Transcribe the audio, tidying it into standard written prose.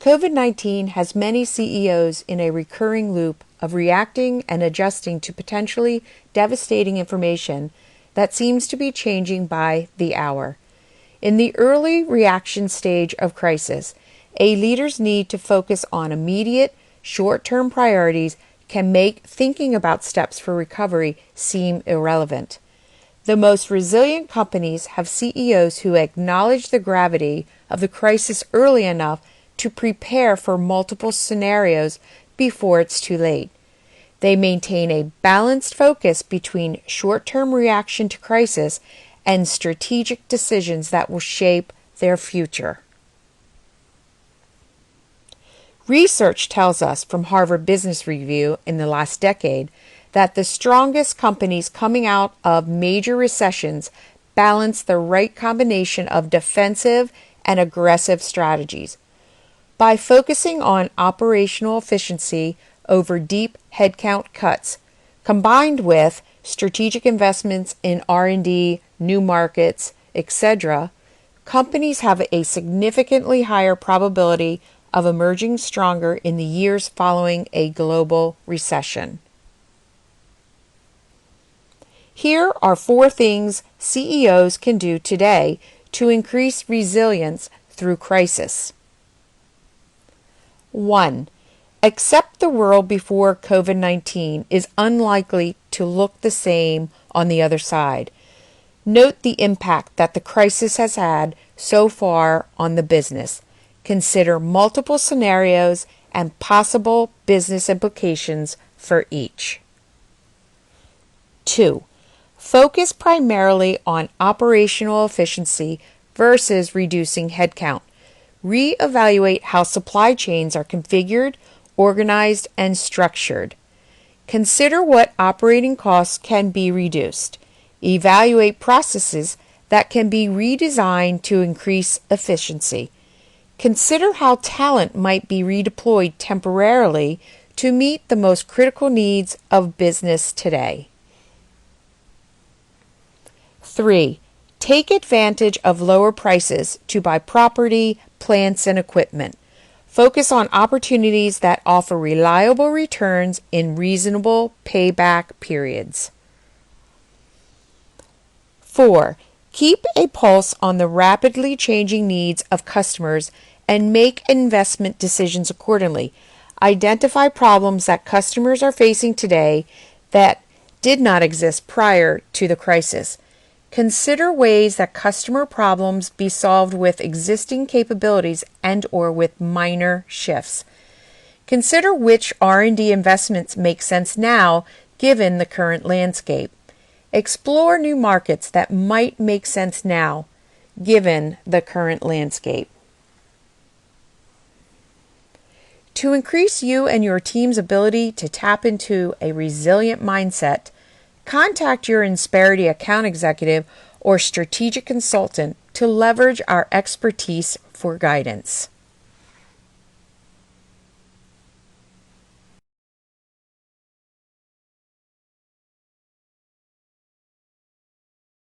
COVID-19 has many CEOs in a recurring loop of reacting and adjusting to potentially devastating information that seems to be changing by the hour. In the early reaction stage of crisis, a leader's need to focus on immediate, short-term priorities can make thinking about steps for recovery seem irrelevant. The most resilient companies have CEOs who acknowledge the gravity of the crisis early enough to prepare for multiple scenarios before it's too late. They maintain a balanced focus between short-term reaction to crisis and strategic decisions that will shape their future. Research tells us from Harvard Business Review in the last decade that the strongest companies coming out of major recessions balance the right combination of defensive and aggressive strategies. By focusing on operational efficiency over deep headcount cuts, combined with strategic investments in R&D, new markets, etc., companies have a significantly higher probability of emerging stronger in the years following a global recession. Here are 4 things CEOs can do today to increase resilience through crisis. 1. Accept the world before COVID-19 is unlikely to look the same on the other side. Note the impact that the crisis has had so far on the business. Consider multiple scenarios and possible business implications for each. 2. Focus primarily on operational efficiency versus reducing headcount. Reevaluate how supply chains are configured, organized, and structured. Consider what operating costs can be reduced. Evaluate processes that can be redesigned to increase efficiency. Consider how talent might be redeployed temporarily to meet the most critical needs of business today. 3. Take advantage of lower prices to buy property, plants, and equipment. Focus on opportunities that offer reliable returns in reasonable payback periods. 4. Keep a pulse on the rapidly changing needs of customers and make investment decisions accordingly. Identify problems that customers are facing today that did not exist prior to the crisis. Consider ways that customer problems be solved with existing capabilities and/or with minor shifts. Consider which R&D investments make sense now given the current landscape. Explore new markets that might make sense now given the current landscape. To increase you and your team's ability to tap into a resilient mindset, contact your Insperity account executive or strategic consultant to leverage our expertise for guidance.